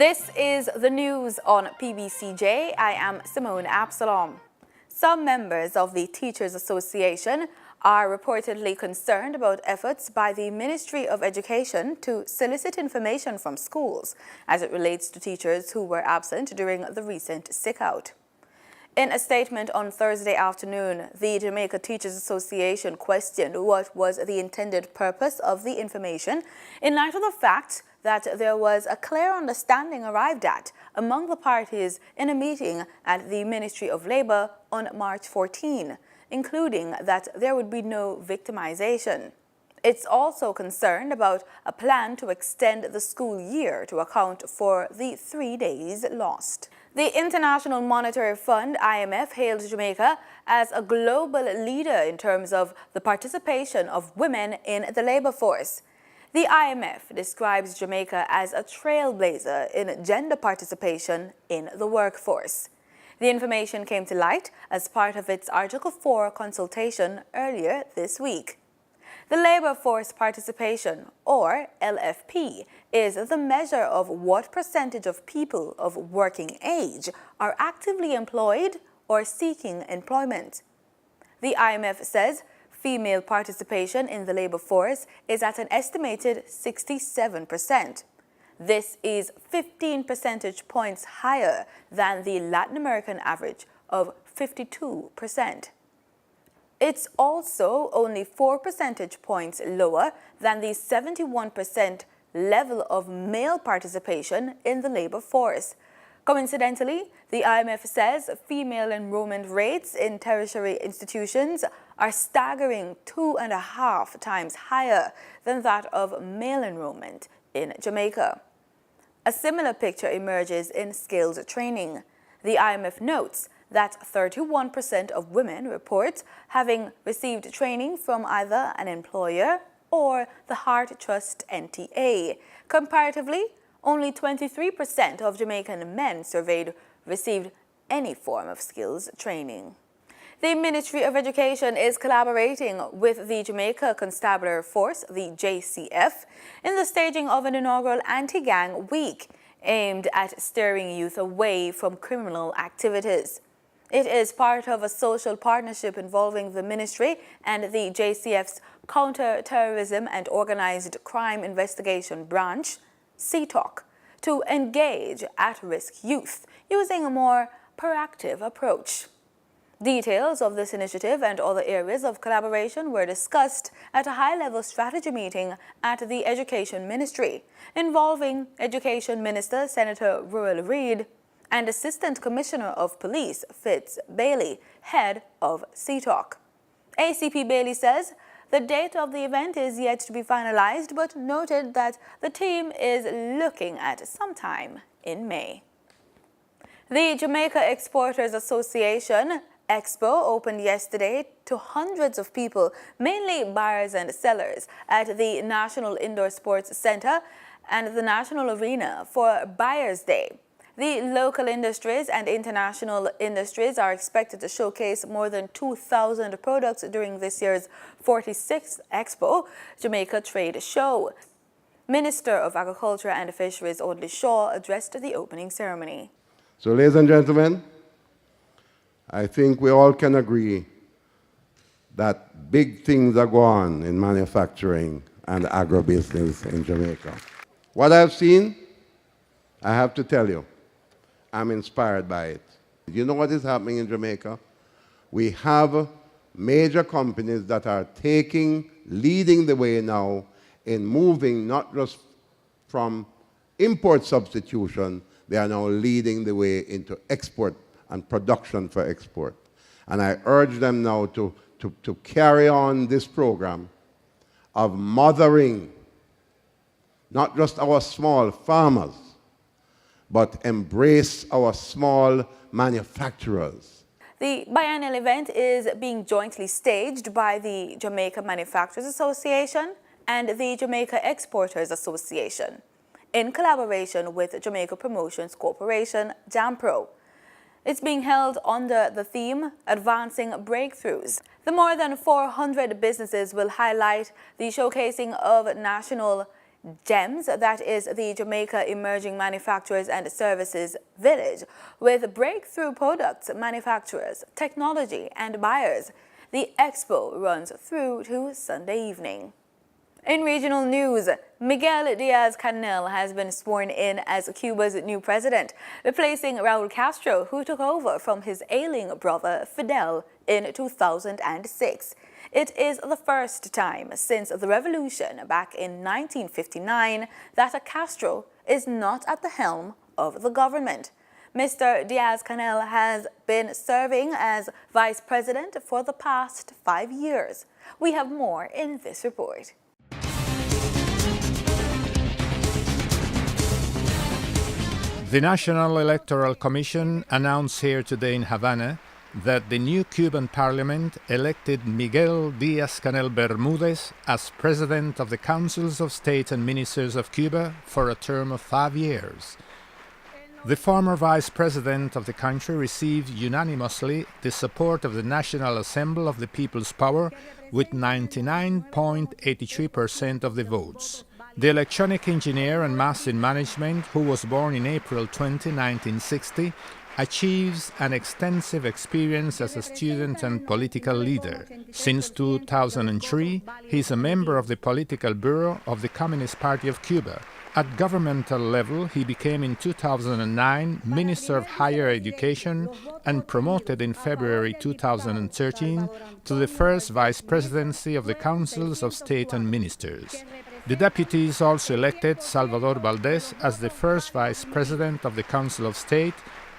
This is the news on PBCJ. I am Simone Absalom. Some members of the Teachers Association are reportedly concerned about efforts by the Ministry of Education to solicit information from schools as it relates to teachers who were absent during the recent sick-out. In a statement on Thursday afternoon, the Jamaica Teachers Association questioned what was the intended purpose of the information in light of the fact that there was a clear understanding arrived at among the parties in a meeting at the Ministry of Labour on March 14, including that there would be no victimization. It's also concerned about a plan to extend the school year to account for the 3 days lost. The International Monetary Fund, IMF, hailed Jamaica as a global leader in terms of the participation of women in the labor force. The IMF describes Jamaica as a trailblazer in gender participation in the workforce. The information came to light as part of its Article 4 consultation earlier this week. The labor force participation, or LFP, is the measure of what percentage of people of working age are actively employed or seeking employment. The IMF says female participation in the labor force is at an estimated 67%. This is 15 percentage points higher than the Latin American average of 52%. It's also only 4 percentage points lower than the 71% level of male participation in the labor force. Coincidentally, the IMF says female enrollment rates in tertiary institutions are staggering 2.5 times higher than that of male enrollment in Jamaica. A similar picture emerges in skills training. The IMF notes that 31% of women report having received training from either an employer or the Heart Trust NTA. Comparatively, only 23% of Jamaican men surveyed received any form of skills training. The Ministry of Education is collaborating with the Jamaica Constabulary Force, the JCF, in the staging of an inaugural anti-gang week aimed at steering youth away from criminal activities. It is part of a social partnership involving the ministry and the JCF's Counter-Terrorism and Organized Crime Investigation Branch, CTOC, to engage at-risk youth using a more proactive approach. Details of this initiative and other areas of collaboration were discussed at a high-level strategy meeting at the Education Ministry, involving Education Minister Senator Ruel Reid and Assistant Commissioner of Police Fitz Bailey, head of CTOC. ACP Bailey says the date of the event is yet to be finalized, but noted that the team is looking at sometime in May. The Jamaica Exporters Association Expo opened yesterday to hundreds of people, mainly buyers and sellers, at the National Indoor Sports Center and the National Arena for Buyers' Day. The local industries and international industries are expected to showcase more than 2,000 products during this year's 46th Expo Jamaica Trade Show. Minister of Agriculture and Fisheries Audley Shaw addressed the opening ceremony. So, ladies and gentlemen, I think we all can agree that big things are going on in manufacturing and agribusiness in Jamaica. What I've seen, I have to tell you, I'm inspired by it. You know what is happening in Jamaica? We have major companies that are leading the way now in moving not just from import substitution, they are now leading the way into export and production for export. And I urge them now to carry on this program of mothering not just our small farmers, but embrace our small manufacturers. The biennial event is being jointly staged by the Jamaica Manufacturers Association and the Jamaica Exporters Association, in collaboration with Jamaica Promotions Corporation, JAMPRO. It's being held under the theme, Advancing Breakthroughs. The more than 400 businesses will highlight the showcasing of national GEMS, that is the Jamaica Emerging Manufacturers and Services Village, with breakthrough products, manufacturers, technology, and buyers. The expo runs through to Sunday evening. In regional news, Miguel Diaz-Canel has been sworn in as Cuba's new president, replacing Raul Castro, who took over from his ailing brother Fidel in 2006. It is the first time since the revolution back in 1959 that a Castro is not at the helm of the government. Mr. Diaz-Canel has been serving as vice president for the past 5 years. We have more in this report. The National Electoral Commission announced here today in Havana that the new Cuban parliament elected Miguel Diaz-Canel Bermudez as president of the Councils of State and Ministers of Cuba for a term of 5 years. The former vice president of the country received unanimously the support of the National Assembly of the People's Power with 99.83% of the votes. The electronic engineer and master in management, who was born in April 20, 1960, achieves an extensive experience as a student and political leader. Since 2003, he is a member of the Political Bureau of the Communist Party of Cuba. At governmental level, he became in 2009 Minister of Higher Education and promoted in February 2013 to the first vice presidency of the Councils of State and Ministers. The deputies also elected Salvador Valdez as the first vice president of the Council of State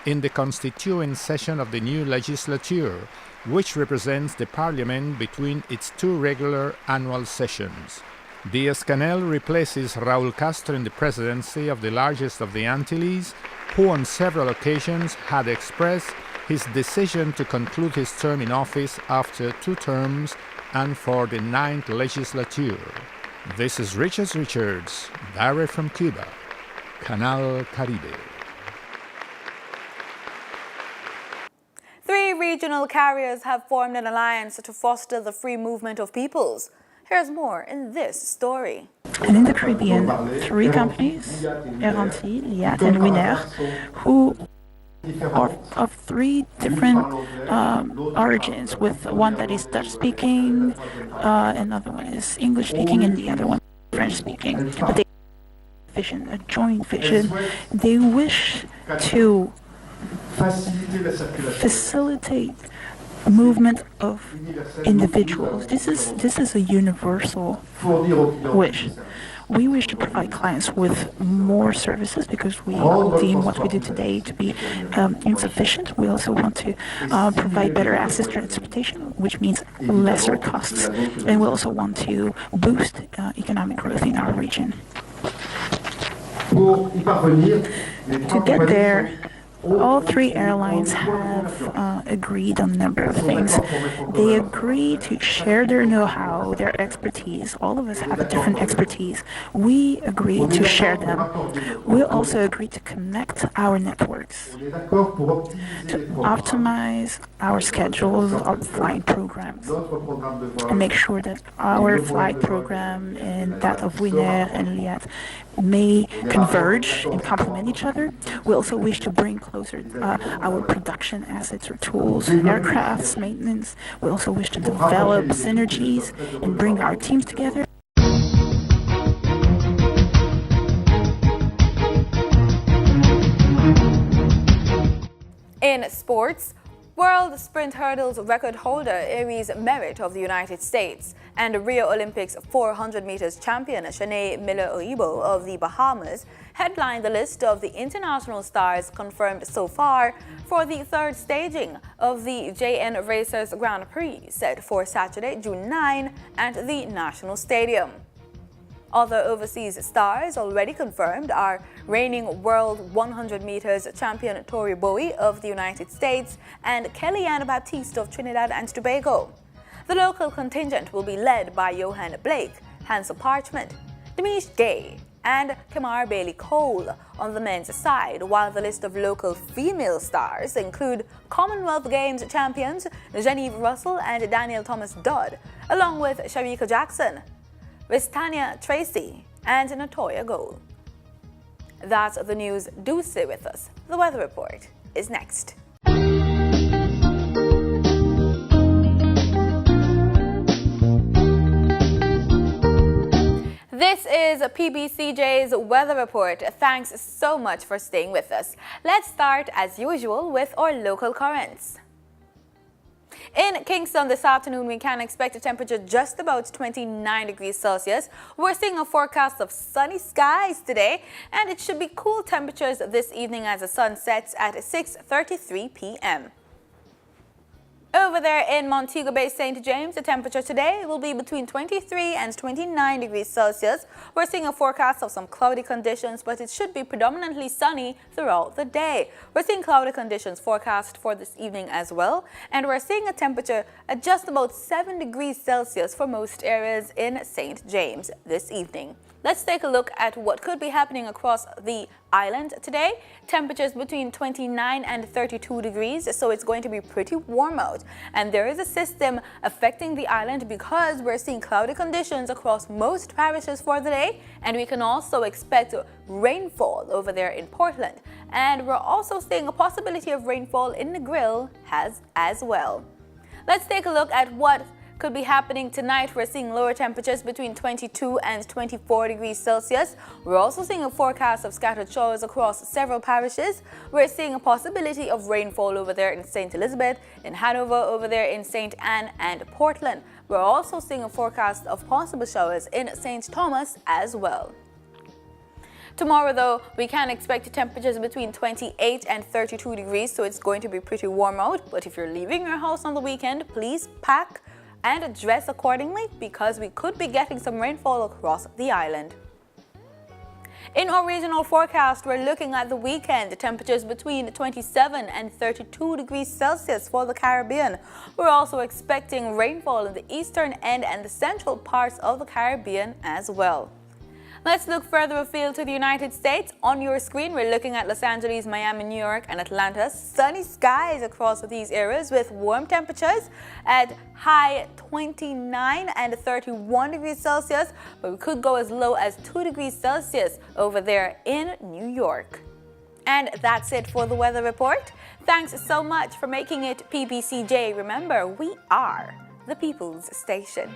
in the constituent session of the new legislature, which represents the parliament between its two regular annual sessions. Diaz-Canel replaces Raul Castro in the presidency of the largest of the Antilles, who on several occasions had expressed his decision to conclude his term in office after 2 terms and for the 9th legislature. This is Richard Richards, direct from Cuba, Canal Caribe. 3 regional carriers have formed an alliance to foster the free movement of peoples. Here's more in this story. And in the Caribbean, 3 companies, Erranti, Liat, and Winer, who are of 3 different origins, with one that is Dutch-speaking, another one is English-speaking, and the other one French-speaking. But they have a vision, a joint vision. They wish to facilitate movement of individuals. This is a universal wish. We wish to provide clients with more services because we deem what we do today to be insufficient. We also want to provide better access to transportation, which means lesser costs. And we also want to boost economic growth in our region. To get there, all 3 airlines have agreed on a number of things. They agree to share their know-how, their expertise. All of us have a different expertise. We agree to share them. We also agree to connect our networks, to optimize our schedules, our flight programs, and make sure that our flight program and that of Winer and Liat may converge and complement each other. We also wish to bring closer our production assets or tools, aircrafts, maintenance. We also wish to develop synergies and bring our teams together. In sports, World Sprint Hurdles record holder Aries Merritt of the United States and Rio Olympics 400 meters champion Shanae Miller-Uibo of the Bahamas headlined the list of the international stars confirmed so far for the 3rd staging of the JN Racers Grand Prix set for Saturday, June 9 at the National Stadium. Other overseas stars already confirmed are reigning world 100 meters champion Tori Bowie of the United States and Kellyanne Baptiste of Trinidad and Tobago. The local contingent will be led by Johan Blake, Hansel Parchment, Demish Gay, and Kamar Bailey Cole on the men's side, while the list of local female stars include Commonwealth Games champions Genevieve Russell and Daniel Thomas Dodd, along with Sharika Jackson, Vistania Tracy, and Natoya goal. That's the news. Do stay with us. The weather report is next. This is PBCJ's weather report. Thanks so much for staying with us. Let's start as usual with our local currents. In Kingston this afternoon, we can expect a temperature just about 29 degrees Celsius. We're seeing a forecast of sunny skies today, and it should be cool temperatures this evening as the sun sets at 6:33 p.m. Over there in Montego Bay, St. James, the temperature today will be between 23 and 29 degrees Celsius. We're seeing a forecast of some cloudy conditions, but it should be predominantly sunny throughout the day. We're seeing cloudy conditions forecast for this evening as well, and we're seeing a temperature at just about 7 degrees Celsius for most areas in St. James this evening. Let's take a look at what could be happening across the island today. Temperatures between 29 and 32 degrees, so it's going to be pretty warm out. And there is a system affecting the island because we're seeing cloudy conditions across most parishes for the day, and we can also expect rainfall over there in Portland. And we're also seeing a possibility of rainfall in the Grill as well. Let's take a look at what could be happening tonight. We're seeing lower temperatures between 22 and 24 degrees Celsius. We're also seeing a forecast of scattered showers across several parishes. We're seeing a possibility of rainfall over there in St. Elizabeth, in Hanover, over there in St. Anne and Portland. We're also seeing a forecast of possible showers in St. Thomas as well. Tomorrow, though, we can expect temperatures between 28 and 32 degrees, so it's going to be pretty warm out. But if you're leaving your house on the weekend, please pack and dress accordingly because we could be getting some rainfall across the island. In our regional forecast, we're looking at the weekend, temperatures between 27 and 32 degrees Celsius for the Caribbean. We're also expecting rainfall in the eastern end and the central parts of the Caribbean as well. Let's look further afield to the United States. On your screen, we're looking at Los Angeles, Miami, New York, and Atlanta. Sunny skies across these areas with warm temperatures at high 29 and 31 degrees Celsius, but we could go as low as 2 degrees Celsius over there in New York. And that's it for the weather report. Thanks so much for making it PBCJ. Remember, we are the People's Station.